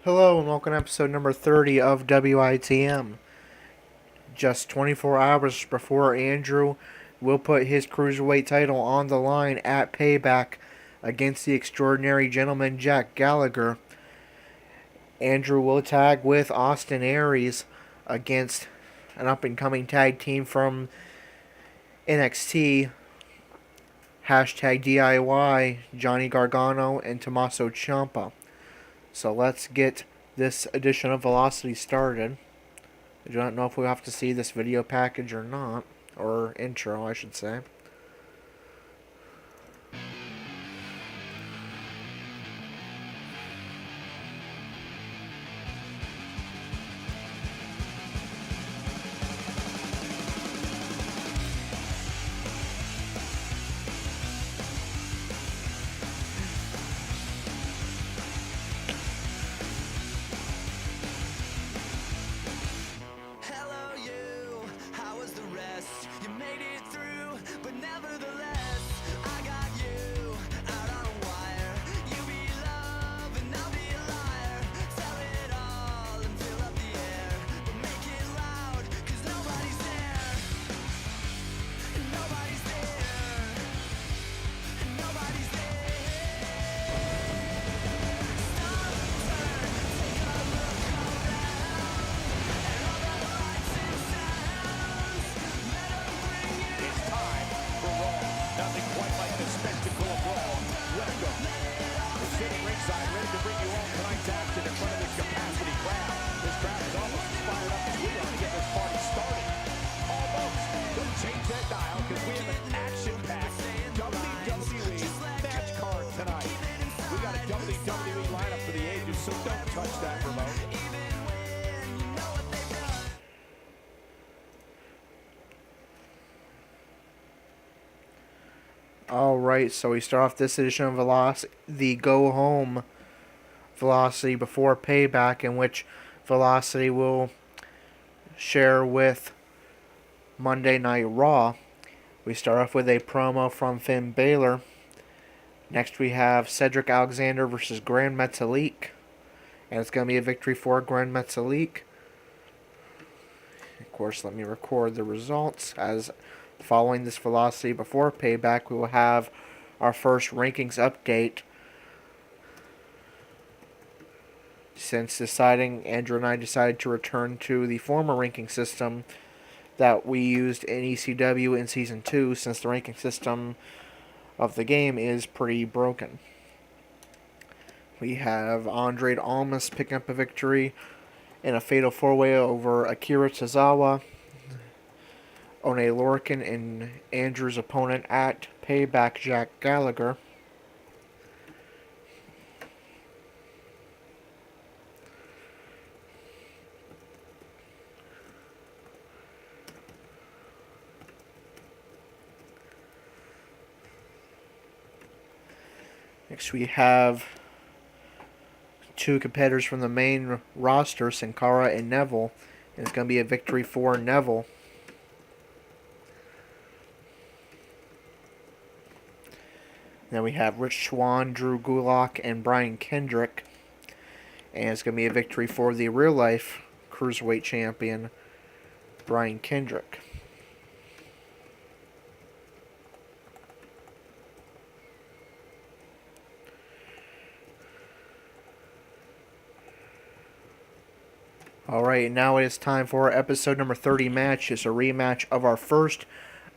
Hello and welcome to episode number 30 of WITM. Just 24 hours before Andrew will put his Cruiserweight title on the line at Payback against the extraordinary gentleman Jack Gallagher, Andrew will tag with Austin Aries against an up-and-coming tag team from NXT, hashtag DIY, Johnny Gargano and Tommaso Ciampa. So let's get this edition of Velocity started. I do not know if we have to see this video package or not, or intro, I should say. Alright, so we start off this edition of Velocity, the Go Home Velocity before Payback, in which Velocity will share with Monday Night Raw. We start off with a promo from Finn Balor. Next we have Cedric Alexander versus Grand Metalik, and it's going to be a victory for Grand Metalik. Of course, let me record the results. As following this Velocity before Payback, we will have our first rankings update. Since Andrew and I decided to return to the former ranking system that we used in ECW in Season 2, since the ranking system of the game is pretty broken. We have Andre Almas picking up a victory in a fatal four-way over Akira Tozawa, One Lorcan, and Andrew's opponent at Payback, Jack Gallagher. Next we have two competitors from the main roster, Sin Cara and Neville, and it's going to be a victory for Neville. Then we have Rich Swann, Drew Gulak, and Brian Kendrick, and it's going to be a victory for the real-life Cruiserweight champion, Brian Kendrick. Alright, now it is time for our episode number 30 match. It's a rematch of our first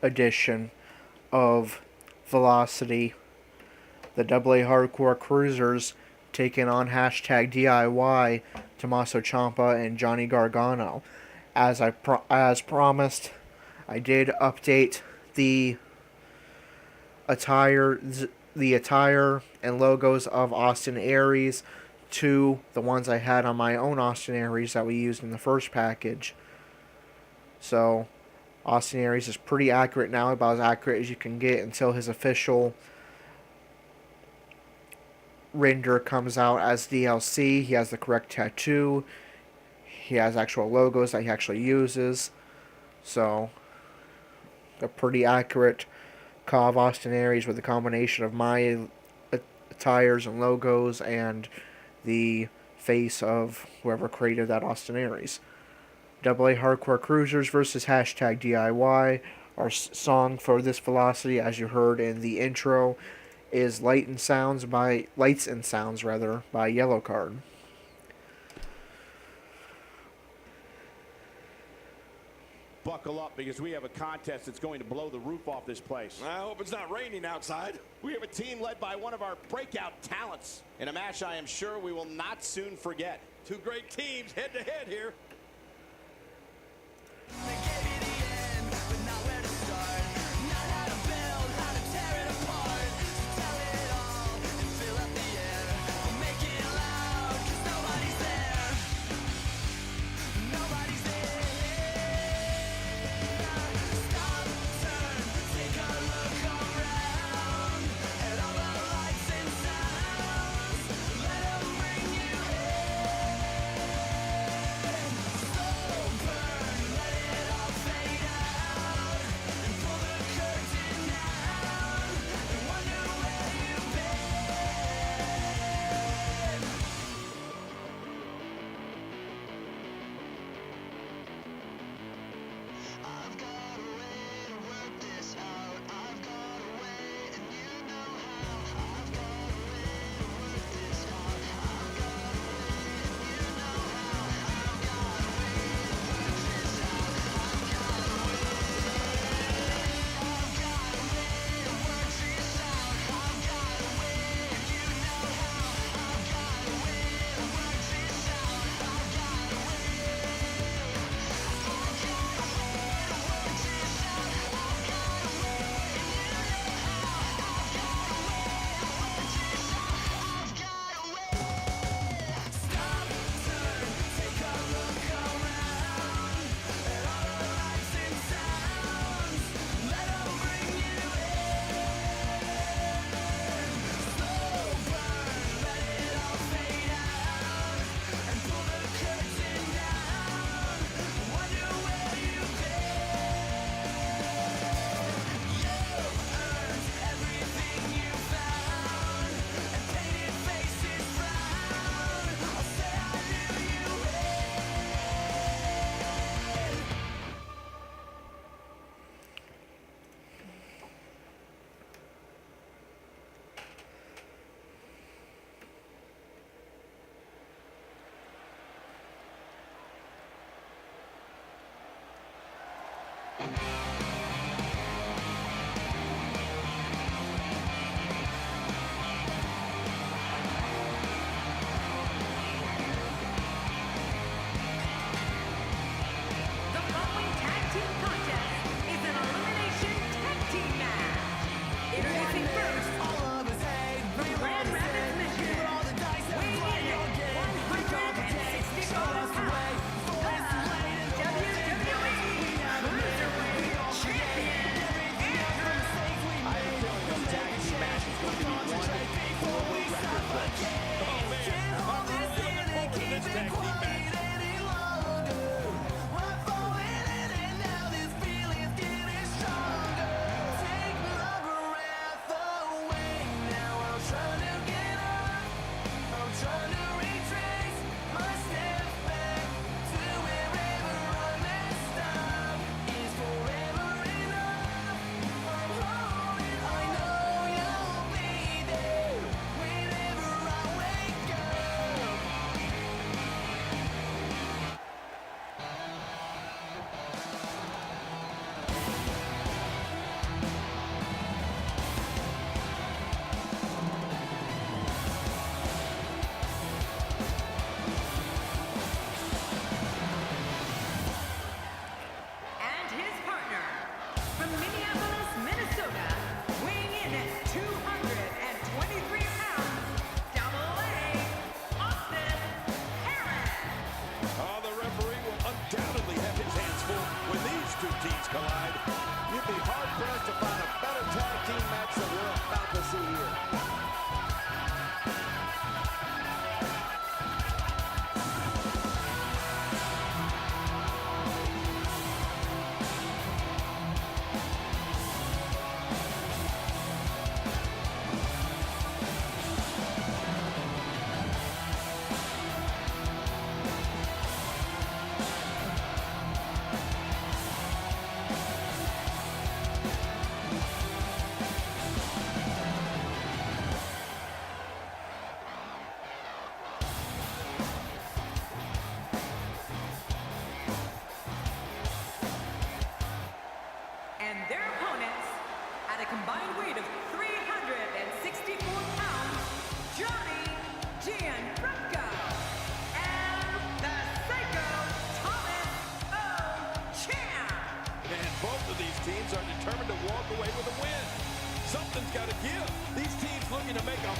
edition of Velocity. The AA Hardcore Cruisers taking on hashtag DIY, Tommaso Ciampa and Johnny Gargano. As promised, I did update the attire and logos of Austin Aries to the ones I had on my own Austin Aries that we used in the first package. So Austin Aries is pretty accurate now, about as accurate as you can get until his official render comes out as DLC. He has the correct tattoo. He has actual logos that he actually uses. So a pretty accurate call of Austin Aries with a combination of my attires and logos and the face of whoever created that Austin Aries. AA Hardcore Cruisers versus hashtag DIY. Our song for this velocity, as you heard in the intro, is Lights and Sounds by Yellow Card. Buckle up, because we have a contest that's going to blow the roof off this place. I hope it's not raining outside. We have a team led by one of our breakout talents in a match I am sure we will not soon forget. Two great teams head to head here.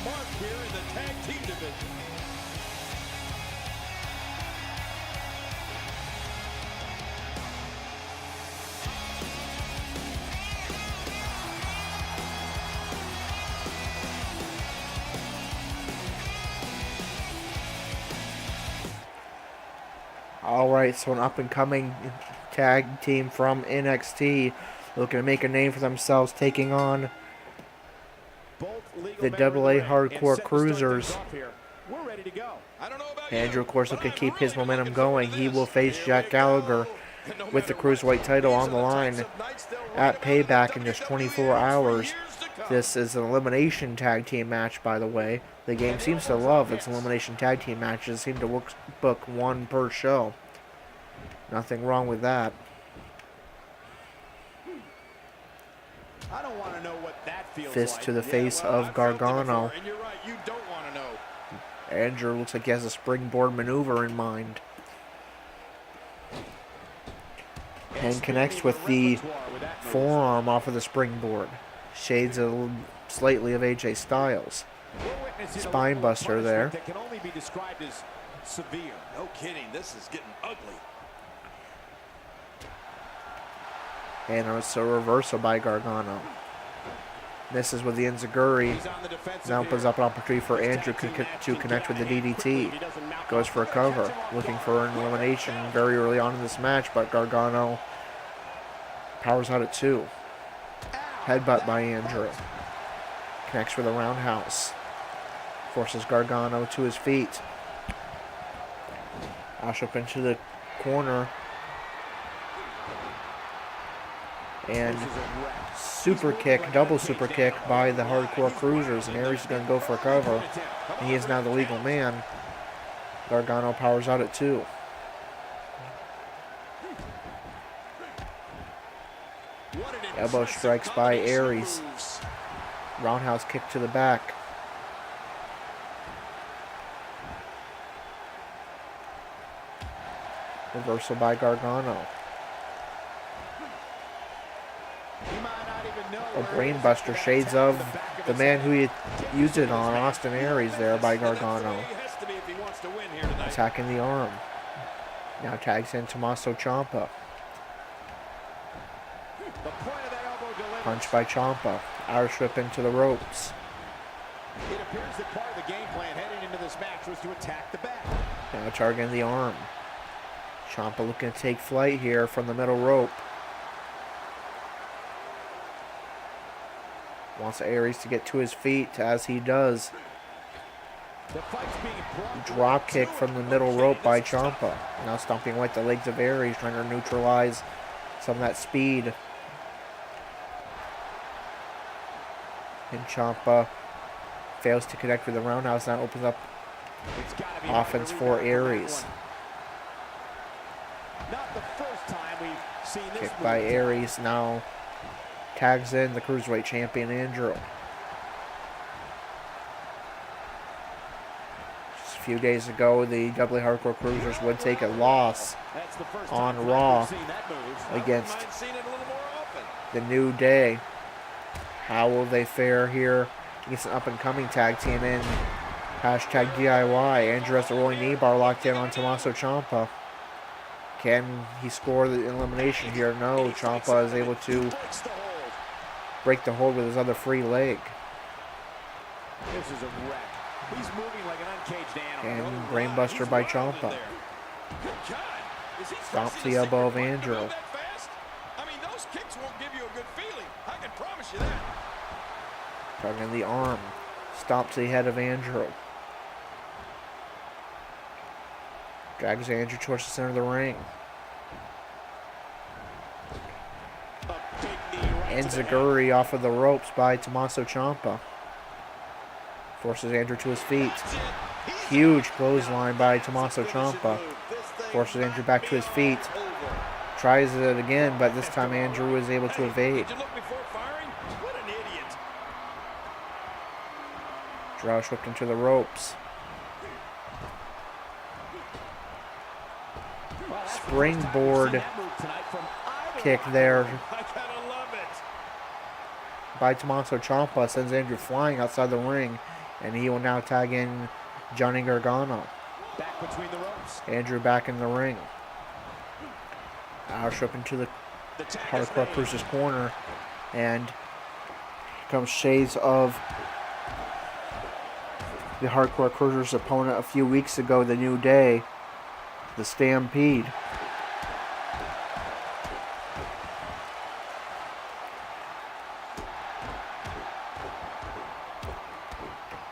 mark here in the tag team division. Alright, so an up-and-coming tag team from NXT looking to make a name for themselves, taking on the AA Hardcore Cruisers. Andrew, of course, looking to keep his momentum going. He will face Jack Gallagher with the Cruiserweight title on the line at Payback in just 24 hours. This is an elimination tag team match, by the way. The game seems to love its elimination tag team matches. Seem to book one per show. Nothing wrong with that. I don't want to know what that feels Fist like. to the face of Gargano. And you're right, you don't want to know. Andrew looks like he has a springboard maneuver in mind. And connects with the forearm off of the springboard. Shades slightly of AJ Styles. Spine buster there. That can only be described as severe. No kidding, this is getting ugly. And it's a reversal by Gargano. Misses with the enziguri. Now opens up an opportunity for Andrew to connect with the DDT. Goes for a cover. Looking for an elimination very early on in this match, but Gargano powers out at 2. Headbutt by Andrew. Connects with a roundhouse. Forces Gargano to his feet. Ash up into the corner. And super kick, double super kick by the Hardcore Cruisers. And Aries is going to go for a cover. And he is now the legal man. Gargano powers out at 2. Elbow strikes by Aries. Roundhouse kick to the back. Reversal by Gargano. A brainbuster, shades of the man who he used it on, Austin Aries, there by Gargano. Attacking the arm. Now tags in Tommaso Ciampa. Punch by Ciampa. Irish whip into the ropes. It appears that part of the game plan heading into this match was to attack the back. Now targeting the arm. Ciampa looking to take flight here from the middle rope. Wants Aries to get to his feet, as he does. Drop kick from the middle rope by Ciampa. Now stomping right the legs of Aries, trying to neutralize some of that speed. And Ciampa fails to connect with the roundhouse. Now opens up offense for Aries. Kick by Aries. Now tags in the Cruiserweight champion Andrew. Just a few days ago, the AA Hardcore Cruisers would take a loss on Raw against the New Day. How will they fare here against an up-and-coming tag team in hashtag DIY? Andrew has the rolling knee bar locked in on Tommaso Ciampa. Can he score the elimination here? No, Ciampa is able to break the hold with his other free leg. This is a wreck. He's moving like an uncaged animal. And brainbuster by Ciampa. Stomp the elbow of Andrew. I mean, those kicks won't give you a good feeling. I can promise you that. Targeting the arm. Stomp to the head of Andrew. Drags Andrew towards the center of the ring. Enziguri off of the ropes by Tommaso Ciampa. Forces Andrew to his feet. Huge clothesline by Tommaso Ciampa. Forces Andrew back to his feet. Tries it again, but this time Andrew is able to evade. Roush whipped into the ropes. Springboard kick there by Tommaso Ciampa sends Andrew flying outside the ring, And he will now tag in Johnny Gargano. Back between the ropes. Andrew back in the ring. Roush up into the Hardcore Cruiser's corner. And here comes shades of the Hardcore Cruiser's opponent a few weeks ago, the New Day, the Stampede.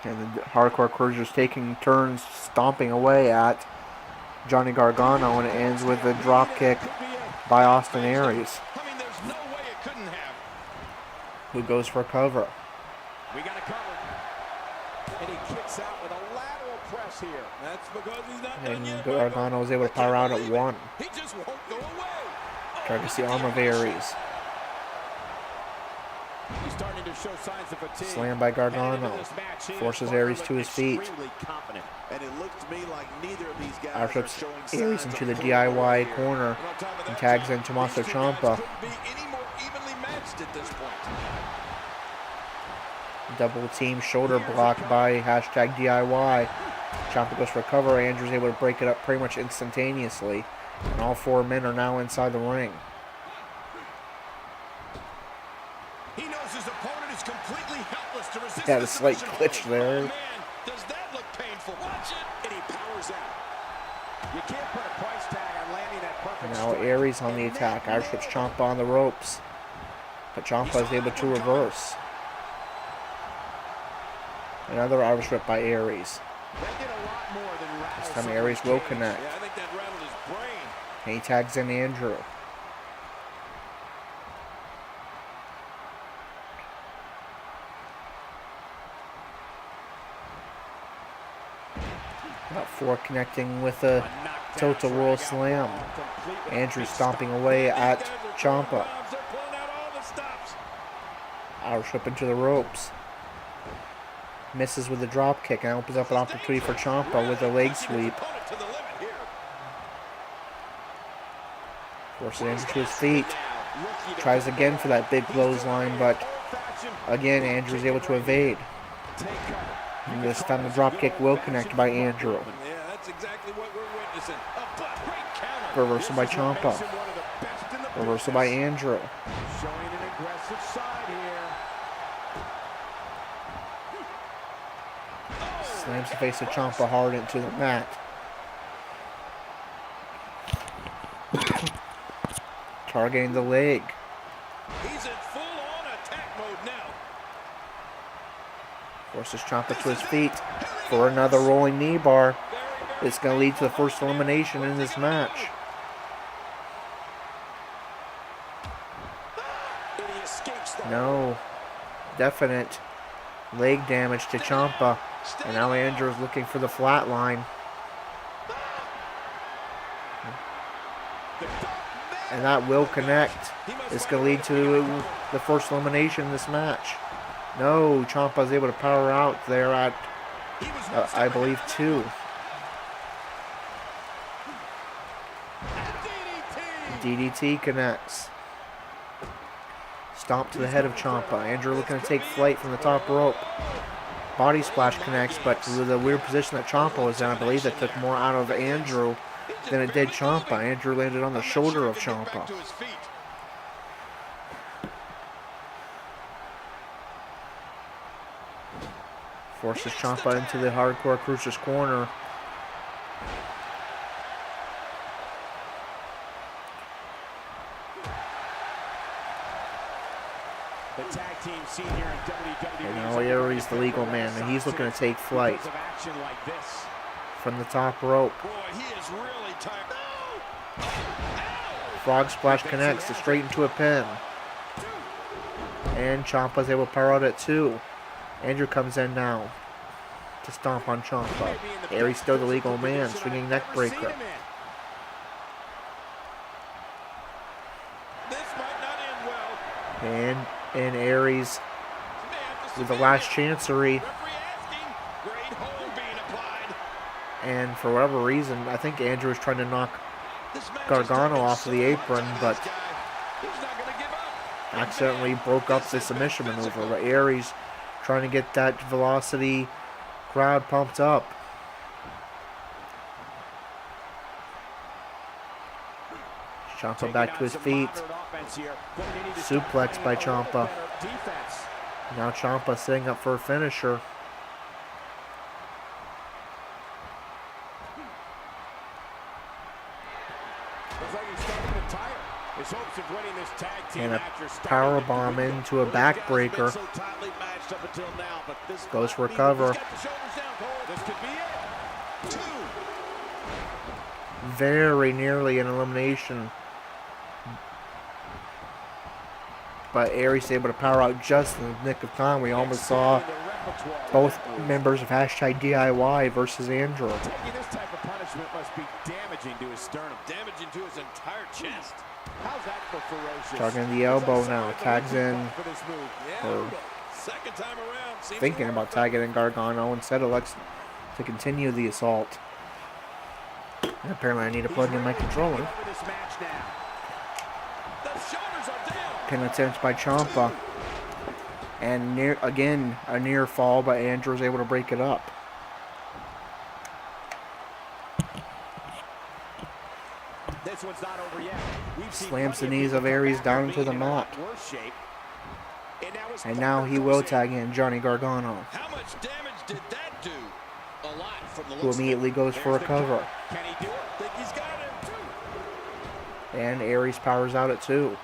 And the Hardcore Cruiser's taking turns stomping away at Johnny Gargano, and it ends with a drop kick by Austin Aries, I mean, there's no way it couldn't have. who goes for cover. We got a cover. And he kicks out with a lateral press here. That's because he's not done And yet. Gargano was able to power out at one. He just won't go away. Trying to see arm of Aries. He's starting to show signs of fatigue. Slam by Gargano. Forces Aries to his feet. Confident. And it looks to me like neither of these guys Roush flips Aries into the DIY corner and tags in Tommaso Ciampa. Couldn't be any more evenly matched at this point. Double team shoulder block by hashtag DIY. Ciampa goes for cover. Andrew's able to break it up pretty much instantaneously. And all four men are now inside the ring. He knows his opponent is completely helpless to resist. Had a the slight submission glitch hold. there. Oh, man, does that look painful? Watch it. And he powers out. You can't put a price tag on landing that perfect Now strike. Aries on the attack. Irish flips Ciampa on the ropes. But Ciampa is able to reverse. Another Irish whip by Aries. That did a lot more than rattle This time someone's Aries will cage. connect. Yeah, I think that rattled his brain. And he tags in Andrew. About four connecting with a Total World Slam. Andrew stomping away at Ciampa. They're pulling out all the stops. Irish whip into the ropes. Misses with a drop kick and opens up an opportunity for Ciampa with a leg sweep. Opponent to the limit here. Forces Andrew to his feet. Tries again for that big clothesline, but again Andrew's able to evade. And this time the drop kick will connect by Andrew. Yeah, that's exactly what we're witnessing. Great counter. Reversal by Ciampa. Reversal by Andrew. Showing an aggressive side here. Slams the face of Ciampa hard into the mat. Targeting the leg. He's in full-on attack mode now. Forces Ciampa to his feet for another rolling knee bar. It's going to lead to the first elimination in this match. And he escapes the No. Definite leg damage to Ciampa. And now Andrew is looking for the flat line. And that will connect. It's going to lead to the first elimination in this match. No, Ciampa is able to power out there at, I believe, 2. DDT connects. Stomp to the head of Ciampa. Andrew looking to take flight from the top rope. Body splash connects, but through the weird position that Ciampa was in, I believe that took more out of Andrew than it did Ciampa. Andrew landed on the shoulder of Ciampa. Forces Ciampa into the Hardcore Cruiser's corner. The tag team seen here in WWE. And now Aries, the legal man, and he's looking to take flight Of action like this. from the top rope. Boy, he is really tired. Frog splash connects to straight into a pin. And Ciampa's able to power out at 2. Andrew comes in now to stomp on Ciampa. Aries still the legal man, swinging neck breaker. This might not end well. And Aries with the last chancery. Referee asking. Great hold being applied. And for whatever reason, I think Andrew is trying to knock This match is Gargano taking off of the so much apron, out of but this guy. He's not gonna give up. accidentally broke up the submission maneuver. But Aries trying to get that velocity Crowd pumped up. Ciampa back to his feet. Suplex by Ciampa. Now Ciampa setting up for a finisher. And a power bomb into a backbreaker. Goes for a cover. Very nearly an elimination. But Aries able to power out just in the nick of time. We almost saw both members of #DIY versus Andrew. Taking this type of punishment must be damaging to his sternum, damaging to his entire chest. How's that for ferocious? Targeting the elbow now. Tags in. Or Second time around. thinking about tagging in Gargano. Instead elects to continue the assault. And apparently I need to plug in my controller. Pin attempt by Ciampa. And again, a near fall, but Andrew was able to break it up. This one's not over yet. Slams the knees of Aries down into the mat. And now he will tag in Johnny Gargano, How much damage did that do? A lot from the who immediately goes for a cover. Can he do it? Think he's got it too. And Aries powers out at 2.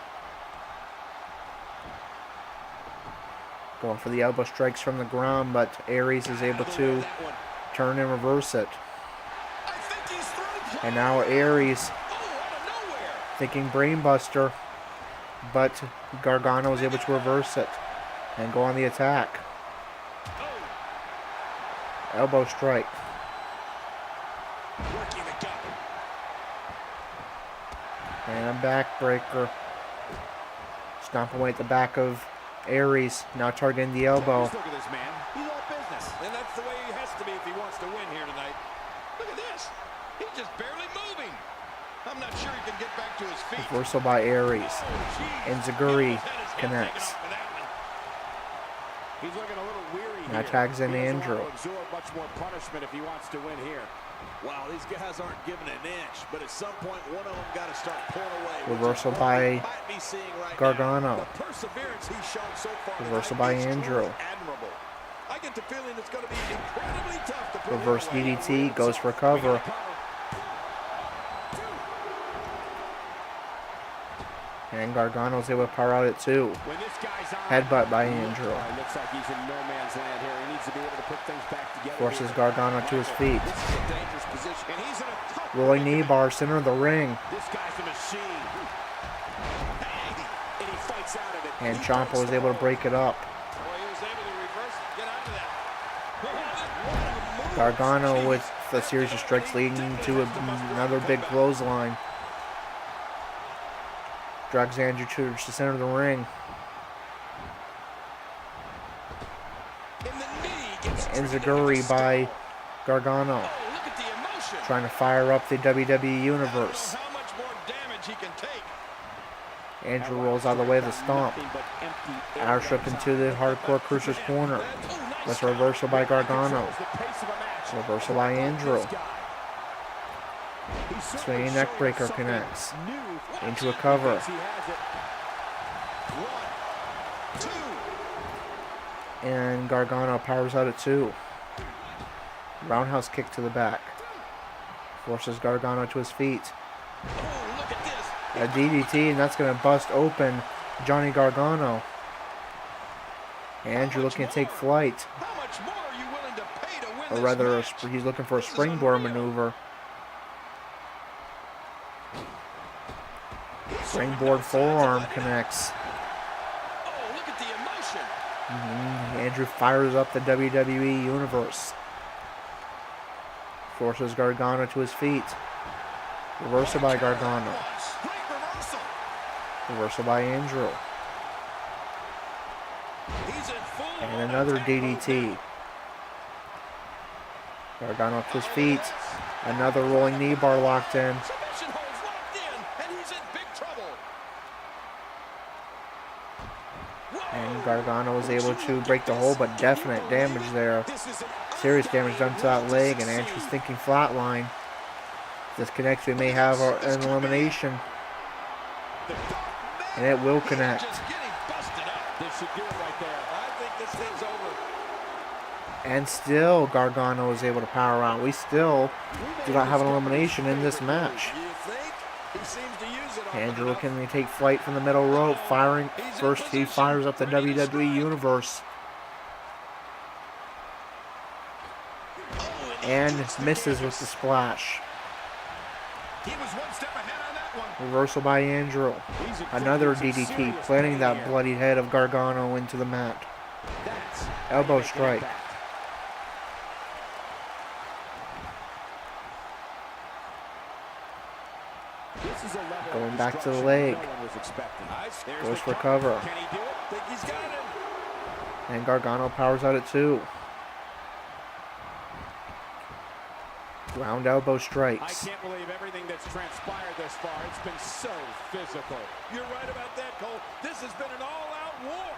Going for the elbow strikes from the ground, but Aries is able to turn and reverse it. I think he's through. And now Aries Oh, out of nowhere. thinking brainbuster, but Gargano is able to reverse it and go on the attack. Elbow strike. Working the gut. And a backbreaker. Stomp away at the back of Aries, now targeting the elbow. Look at this man. He's all business. And that's the way he has to be if he wants to win here tonight. Look at this. He's just barely moving. I'm not sure he can get back to his feet. Reversal by Aries. Oh, And Zaguri connects. He's looking a little weary Now here. tags in He doesn't Andrew. want to absorb much more punishment if he wants to win here. Wow, these guys aren't giving an inch, but at some point, one of them got to start pulling away. Reversal by Gargano. The perseverance he's shown so far Reversal tonight by is Andrew. truly admirable. I get the feeling it's going to be incredibly tough to put him Reverse away. DDT, goes for a cover. And Gargano's able to power out at 2. When this guy's on, Headbutt by Andrew. it looks like he's in no man's land here. He needs to be able to put things back together. Forces Gargano to his feet. This is a dangerous position, and he's in a tough Rolling knee bar, center of the ring. This guy's a machine. Hey, and he fights out of it. And He Ciampa breaks was the able to hold. break it up. Boy, he was able to reverse it, get out of that. Gargano with a series of strikes leading to another big clothesline. Drags Andrew to the center of the ring. And the knee gets Enziguri by Gargano. Oh, look at the emotion. Trying to fire up the WWE Universe. How much more damage he can take. Andrew rolls out of the way of the stomp. Nothing but empty air. Airstrip into the hardcore Cruiser's corner. That's a reversal by Gargano. The pace of a match. Reversal by Andrew. This guy. He's certainly Swinging neck showing breaker something connects. new. Into a cover. He has it. 1, 2. And Gargano powers out at 2. Roundhouse kick to the back. Forces Gargano to his feet. Oh, look at this. A DDT, and that's going to bust open Johnny Gargano. Andrew looking to take flight. How much more are you willing to pay to win Or this rather, match? he's looking for a springboard maneuver. Springboard forearm connects. Oh, look at the emotion. Andrew fires up the WWE Universe. Forces Gargano to his feet. Reversal by Gargano. Great reversal. Reversal by Andrew. He's in full And another DDT. Gargano to his feet. Another rolling knee bar locked in. submission holds locked in, and he's in big trouble. And Gargano was able to break the hold, but definite damage there. This is an Serious damage done to that leg, and Andrew's thinking flatline. This connects, we may have an elimination. And it will connect. This should do it right there. I think this thing's over. And still, Gargano is able to power out. We still do not have an elimination in this match. Andrew looking to take flight from the middle rope, firing. First, he fires up the WWE Universe. And misses with the splash. He was one step ahead on that one. Reversal by Andrew. Another DDT, planting that bloody head of Gargano into the mat. Elbow strike. Going back to the leg. Goes for cover. And Gargano powers out at 2. Round elbow strikes. I can't believe everything that's transpired this far. It's been so physical. You're right about that, Cole. This has been an all-out war.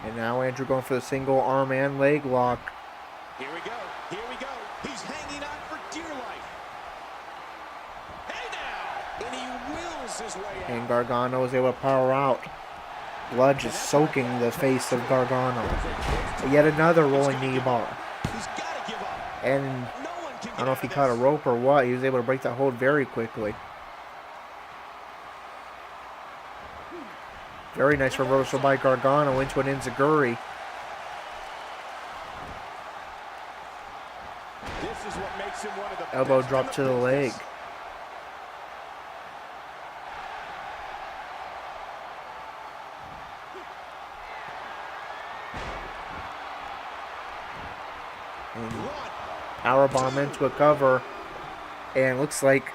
And now Andrew going for the single arm and leg lock. Here we go. Here we go. He's hanging on for dear life. Hey now! And he wills his way out. And Gargano is able to power out. Blood just soaking the face of Gargano. Yet another rolling knee bar. He's got to give up. And I don't know if he caught a rope or what. He was able to break that hold very quickly. Very nice reversal by Gargano into an enziguri. This is what makes him one of the Elbow best drop to the in the leg. business. And powerbomb into a cover. And looks like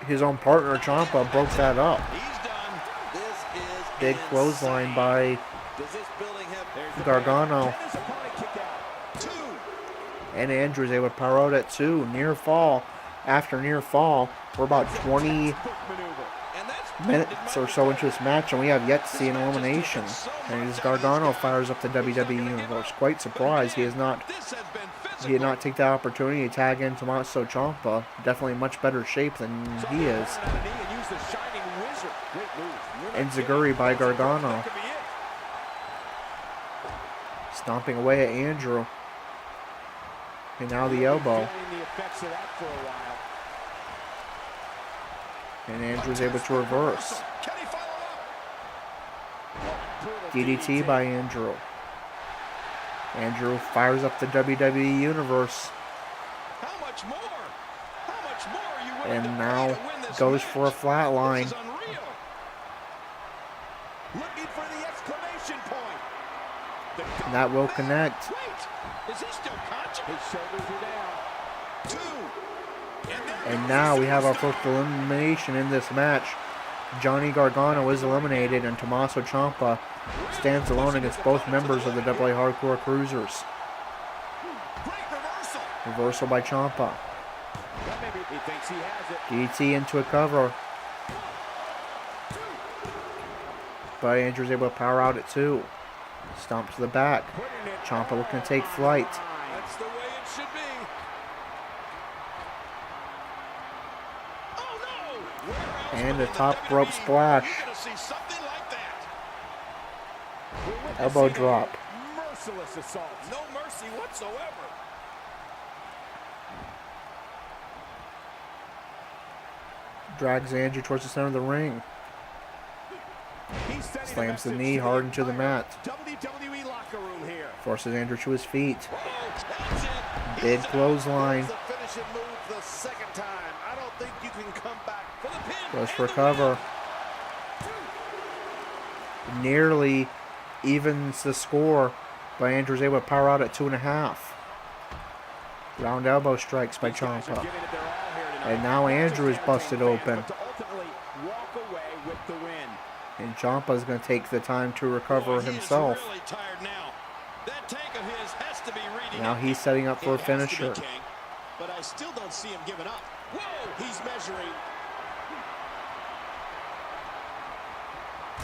his own partner, Ciampa, broke that up. He's done. This is Big clothesline by Does this building have Gargano. His opponent kicked out. 2? And Andrew's able to power out at 2. Near fall. After near fall, we're about 20 Book maneuver. And that's minutes or so into this match, and we have yet to see an elimination. And as Gargano fires up the WWE Universe, quite surprised he has not. This has been He did not take that opportunity to tag in Tommaso Ciampa. Definitely in much better shape than he is. Enziguri by Gargano. Stomping away at Andrew. And now the elbow. And Andrew's able to reverse. DDT by Andrew. Andrew fires up the WWE Universe. How much more? How much more are you willing And to now pay to win this goes match? for a flatline. This is unreal. Looking for the exclamation point. The And that will connect. Wait, is he still conscious? His shoulders are down. 2. And now we have our first elimination in this match. Johnny Gargano is eliminated, and Tommaso Ciampa stands alone against both members of the AA Hardcore Cruisers. Great reversal. Reversal by Ciampa. Well, maybe he thinks he has it. DT into a cover. But Andrew's able to power out at 2. Stomp to the back. Putting it Ciampa looking to all take on flight. the line. That's the way it should be. Oh no! Where else And but a in top the rope WWE splash. You're gonna see something like that. We're witnessing Elbow a drop. Merciless assault. No mercy whatsoever. Drags Andrew towards the center of the ring. He's sending a Slams the message knee to hard into the entire mat. WWE locker room here. Forces Andrew to his feet. Oh, that's it. Big He's out. clothesline. The finishing move the second time. I don't think you can come back. For the pin. Goes and for the cover. win. Nearly evens the score, but Andrew's able to power out at 2.5. Round elbow strikes by These guys are Ciampa. giving it their all here tonight. And now Andrew is busted open. But to ultimately walk away with the win. And Ciampa's going to take the time to recover Boy, he is himself. really tired now. That tank of his has to be reading Now up. he's setting up for a It has to be, finisher. King, but I still don't see him giving up. Whoa! He's measuring.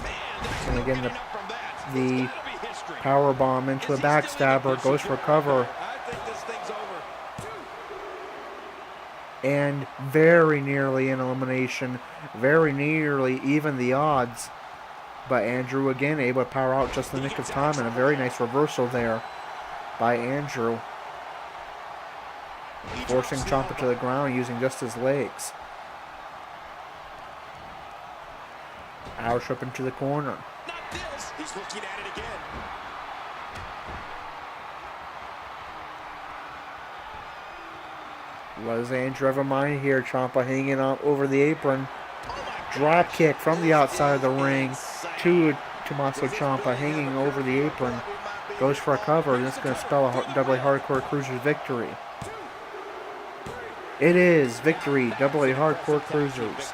Man, there's And no again, getting up from that. the It's gotta be history. Power bomb into a backstabber, goes for cover. I think this and very nearly an elimination, very nearly even the odds. But Andrew again able to power out just in the nick of time, and a very nice reversal there by Andrew, forcing Ciampa to the ground using just his legs. Roush up into the corner. Not this. He's looking at it again. What does Andrew have in mind here? Ciampa hanging out over the apron. Drop kick from the outside of the ring to Tommaso Ciampa, hanging over the apron. Goes for a cover, and it's going to spell a double hardcore cruiser's victory. It is victory, double hardcore cruisers.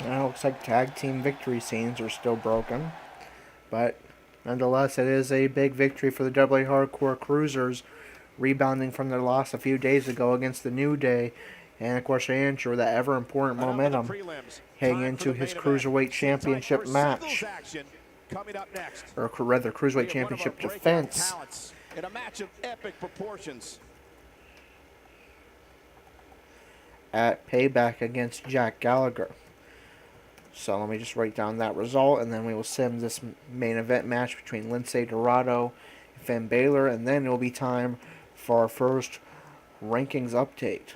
Now it looks like tag team victory scenes are still broken, but nonetheless it is a big victory for the double hardcore cruisers, rebounding from their loss a few days ago against the New Day, and of course Andrew, that ever important momentum heading into his Cruiserweight Championship match, or rather Cruiserweight Championship defense. In a match of epic proportions. At Payback against Jack Gallagher. So let me just write down that result, and then we will sim this main event match between Lince Dorado and Finn Balor, and then it will be time for our first rankings update.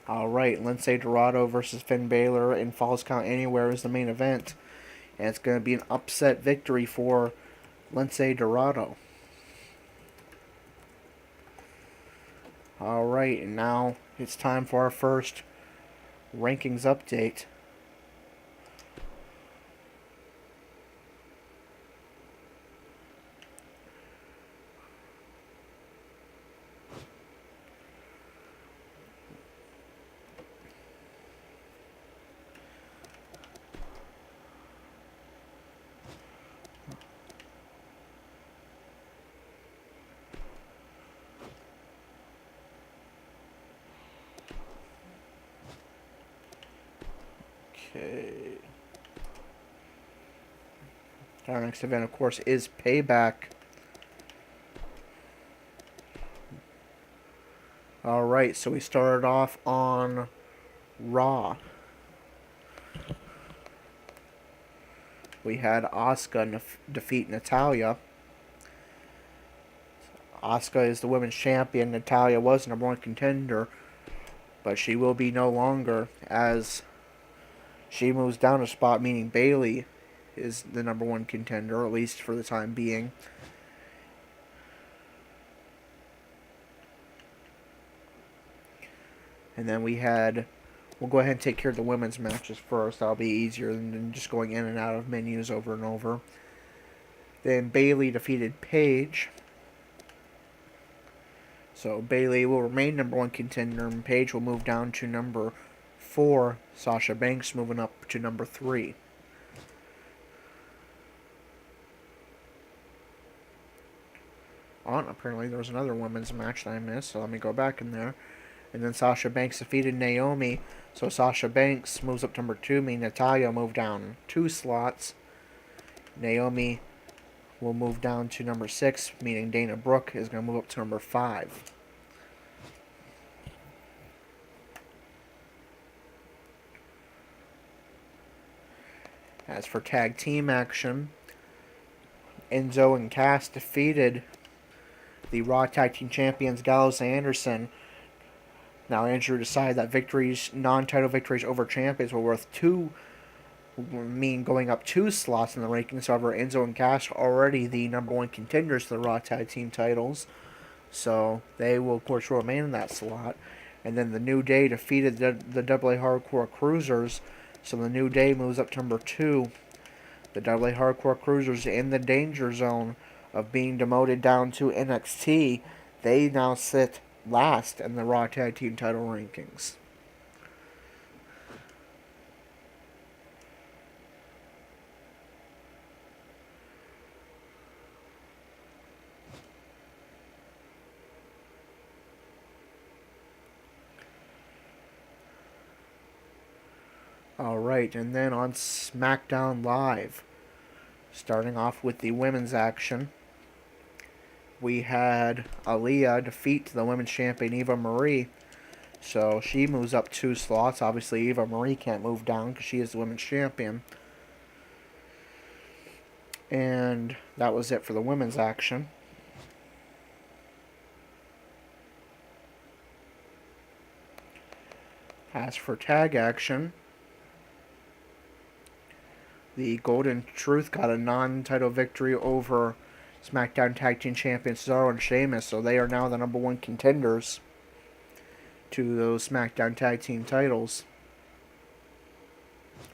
Alright, Lince Dorado versus Finn Balor in Falls Count Anywhere is the main event, and it's going to be an upset victory for Lince Dorado. Alright, and now it's time for our first rankings update. Okay. Our next event, of course, is Payback. Alright, so we started off on Raw. We had Asuka defeat Natalya. Asuka is the women's champion. Natalya was number one contender, but she will be no longer, as she moves down a spot, meaning Bayley is the number one contender, at least for the time being. And then we'll go ahead and take care of the women's matches first. That'll be easier than just going in and out of menus over and over. Then Bayley defeated Paige. So Bayley will remain number one contender, and Paige will move down to number 4. Sasha Banks moving up to number 3. Apparently there was another women's match that I missed, so let me go back in there. And then Sasha Banks defeated Naomi, so Sasha Banks moves up to number 2, meaning Natalya moved down 2 slots. Naomi will move down to number 6, meaning Dana Brooke is going to move up to number 5. As for tag team action, Enzo and Cass defeated the Raw Tag Team Champions Gallows and Anderson. Now Andrew decided that victories, non-title victories over champions were worth going up 2 slots in the rankings. However, Enzo and Cass are already the number 1 contenders to the Raw Tag Team titles, so they will of course remain in that slot. And then the New Day defeated the AA Hardcore Cruisers, so the New Day moves up to number 2. The AA Hardcore Cruisers in the danger zone of being demoted down to NXT. They now sit last in the Raw Tag Team title rankings. Alright, and then on SmackDown Live, starting off with the women's action, we had Aaliyah defeat the women's champion Eva Marie. So she moves up 2 slots. Obviously, Eva Marie can't move down because she is the women's champion. And that was it for the women's action. As for tag action, the Golden Truth got a non-title victory over SmackDown Tag Team Champions Cesaro and Sheamus, so they are now the number 1 contenders to those SmackDown Tag Team titles.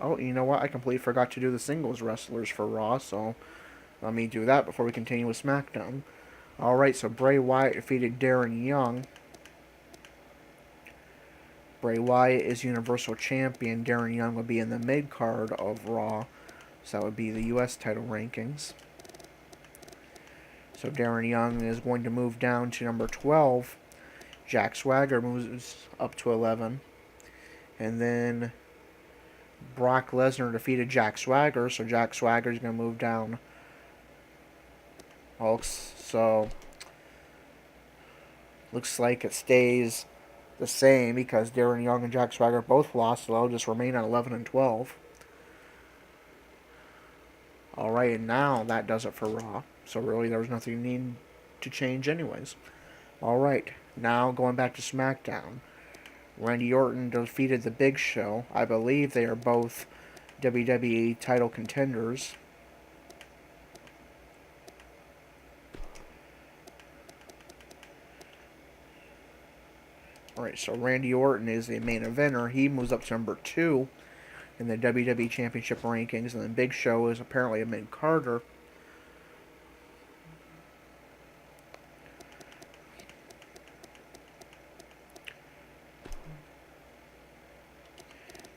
Oh, you know what? I completely forgot to do the singles wrestlers for Raw, so let me do that before we continue with SmackDown. Alright, so Bray Wyatt defeated Darren Young. Bray Wyatt is Universal Champion. Darren Young would be in the mid-card of Raw, so that would be the U.S. title rankings. So Darren Young is going to move down to number 12. Jack Swagger moves up to 11. And then Brock Lesnar defeated Jack Swagger, so Jack Swagger is going to move down. So looks like it stays the same because Darren Young and Jack Swagger both lost, so they'll just remain at 11 and 12. Alright, and now that does it for Raw. So really there was nothing you need to change anyways. Alright, now going back to SmackDown. Randy Orton defeated The Big Show. I believe they are both WWE title contenders. Alright, so Randy Orton is the main eventer. He moves up to number 2 in the WWE Championship rankings, and then Big Show is apparently a mid-carder.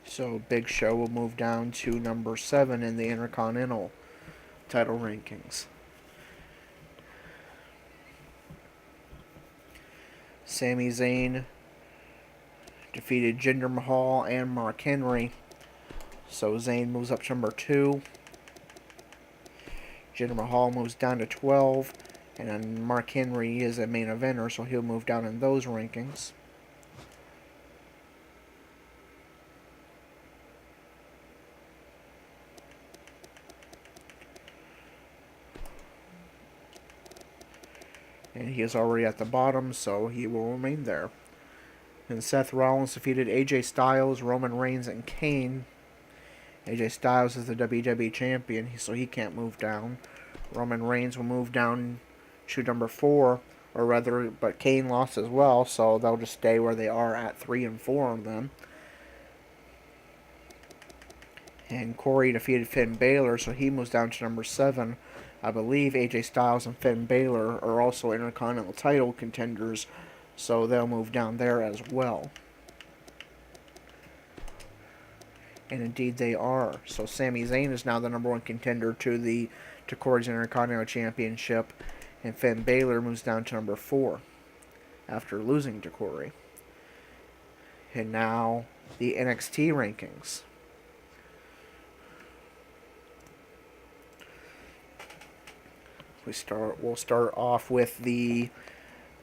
So Big Show will move down to number 7 in the Intercontinental title rankings. Sami Zayn defeated Jinder Mahal and Mark Henry. So Zayn moves up to number 2. Jinder Mahal moves down to 12. And then Mark Henry is a main eventer, so he'll move down in those rankings. And he is already at the bottom, so he will remain there. And Seth Rollins defeated AJ Styles, Roman Reigns, and Kane. AJ Styles is the WWE Champion, so he can't move down. Roman Reigns will move down to number 4, or rather, but Kane lost as well, so they'll just stay where they are at 3 and 4 on them. And Corey defeated Finn Balor, so he moves down to number 7. I believe AJ Styles and Finn Balor are also Intercontinental title contenders, so they'll move down there as well. And indeed they are. So Sami Zayn is now the number 1 contender to Corey's Intercontinental Championship, and Finn Balor moves down to number 4 after losing to Corey. And now the NXT rankings. We'll start off with the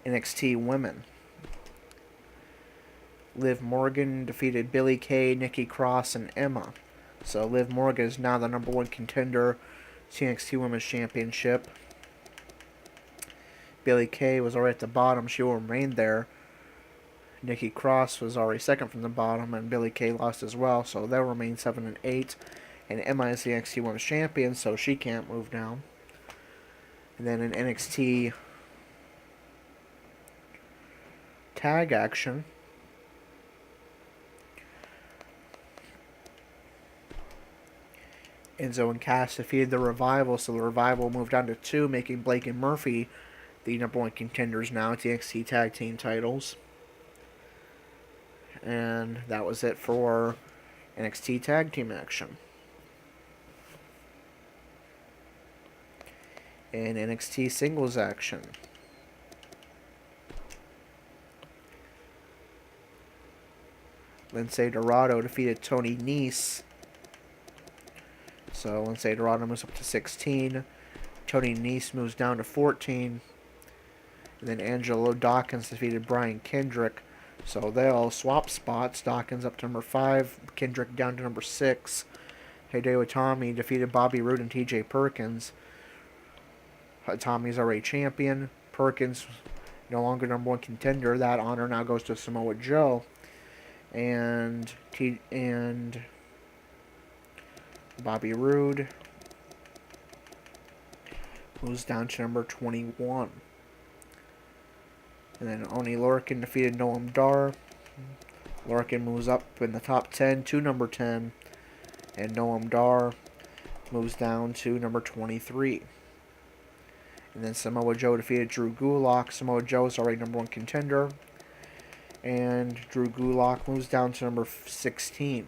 NXT women. Liv Morgan defeated Billie Kay, Nikki Cross, and Emma. So Liv Morgan is now the number 1 contender to NXT Women's Championship. Billie Kay was already at the bottom. She will remain there. Nikki Cross was already second from the bottom, and Billie Kay lost as well, so they'll remain 7 and 8. And Emma is the NXT Women's Champion, so she can't move down. And then in NXT tag action, Enzo and Cass defeated the Revival, so the Revival moved down to 2, making Blake and Murphy the number 1 contenders now at the NXT Tag Team titles. And that was it for NXT Tag Team action. In NXT Singles action, Lince Dorado defeated Tony Nese. So Lince Dorado moves up to 16. Tony Nese moves down to 14. And then Angelo Dawkins defeated Brian Kendrick. So they'll swap spots. Dawkins up to number 5. Kendrick down to number 6. Hideo Itami defeated Bobby Roode and TJ Perkins. Itami's already champion. Perkins no longer number 1 contender. That honor now goes to Samoa Joe. And Bobby Roode moves down to number 21. And then Oni Lorcan defeated Noam Dar. Lorcan moves up in the top 10 to number 10. And Noam Dar moves down to number 23. And then Samoa Joe defeated Drew Gulak. Samoa Joe is already number 1 contender. And Drew Gulak moves down to number 16.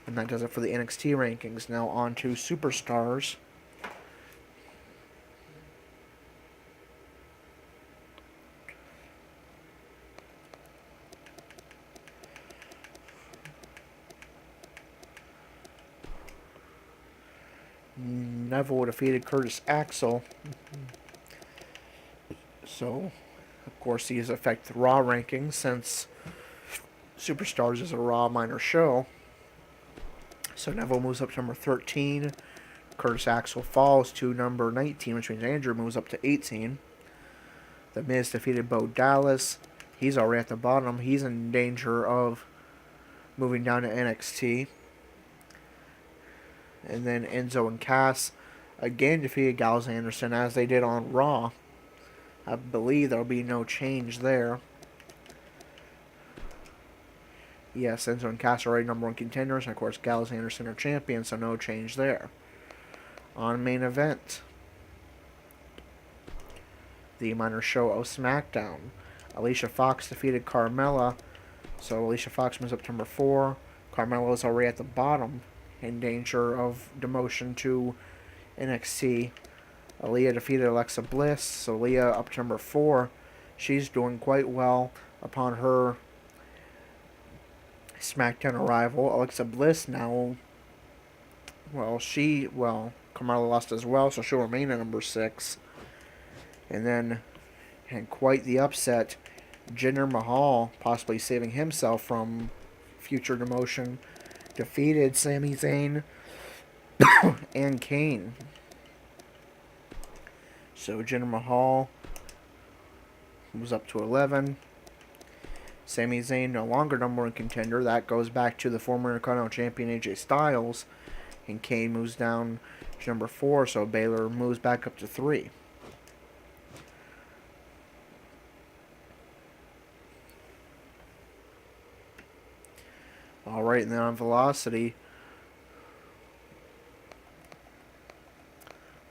And that does it for the NXT rankings. Now on to Superstars. Neville defeated Curtis Axel. So, of course, these affect the Raw rankings since Superstars is a Raw minor show. So Neville moves up to number 13. Curtis Axel falls to number 19, which means Andrew moves up to 18. The Miz defeated Bo Dallas. He's already at the bottom. He's in danger of moving down to NXT. And then Enzo and Cass again defeated Gallows and Anderson as they did on Raw. I believe there'll be no change there. Yes, Enzo and Cass are already number 1 contenders, and of course Gallows and Anderson are champions, so no change there. On main event, the minor show of SmackDown, Alicia Fox defeated Carmella, so Alicia Fox moves up to number 4. Carmella is already at the bottom, in danger of demotion to NXT. Aaliyah defeated Alexa Bliss, so Aaliyah up to number 4. She's doing quite well upon her SmackDown arrival. Alexa Bliss now, Carmella lost as well, so she'll remain at number 6. And then, and quite the upset, Jinder Mahal, possibly saving himself from future demotion, defeated Sami Zayn and Kane. So Jinder Mahal moves up to 11. Sami Zayn no longer number 1 contender. That goes back to the former Intercontinental Champion AJ Styles. And Kane moves down to number 4, so Baylor moves back up to 3. Alright, and then on Velocity,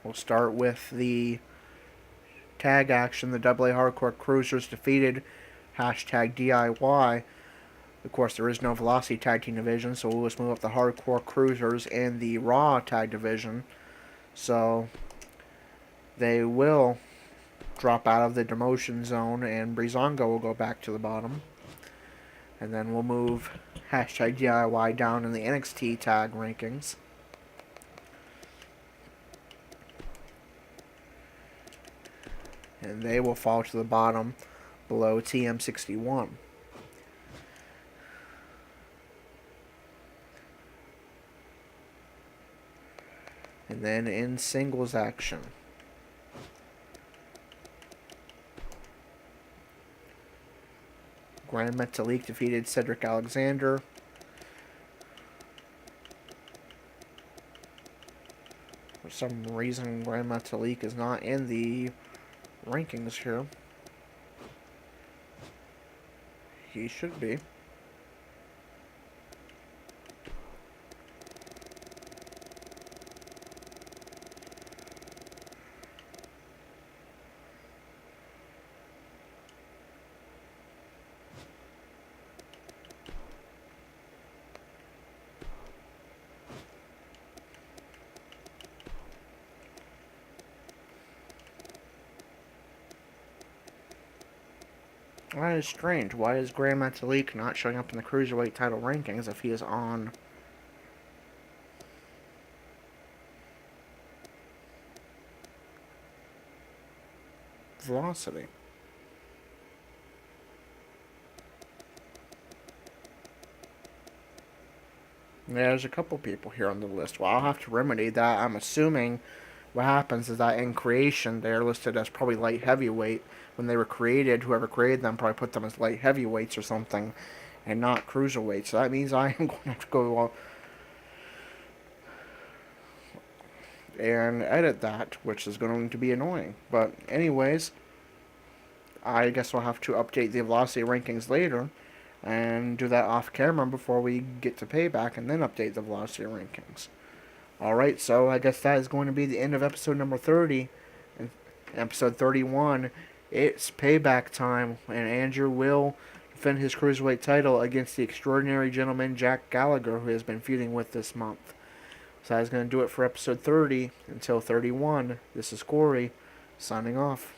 we'll start with the tag action. The AA Hardcore Cruisers defeated #DIY. Of course, there is no Velocity Tag Team Division, so we'll just move up the Hardcore Cruisers and the Raw Tag Division. So they will drop out of the demotion zone, and Breezango will go back to the bottom. And then we'll move #DIY down in the NXT tag rankings. And they will fall to the bottom below TM61. And then in singles action, Grand Metalik defeated Cedric Alexander. For some reason, Grand Metalik is not in the rankings here. He should be. That is strange. Why is Grand Metalik not showing up in the Cruiserweight title rankings if he is on Velocity? Yeah, there's a couple people here on the list. Well, I'll have to remedy that. I'm assuming what happens is that in creation, they're listed as probably light heavyweight. When they were created, whoever created them probably put them as light heavyweights or something, and not cruiserweights. So that means I am going to have to go and edit that, which is going to be annoying. But anyways, I guess I'll have to update the Velocity rankings later and do that off camera before we get to Payback, and then update the Velocity rankings. Alright, so I guess that is going to be the end of episode number 30. And episode 31, it's Payback time, and Andrew will defend his Cruiserweight title against the extraordinary gentleman Jack Gallagher, who has been feuding with this month. So that's going to do it for episode 30. Until 31, this is Corey, signing off.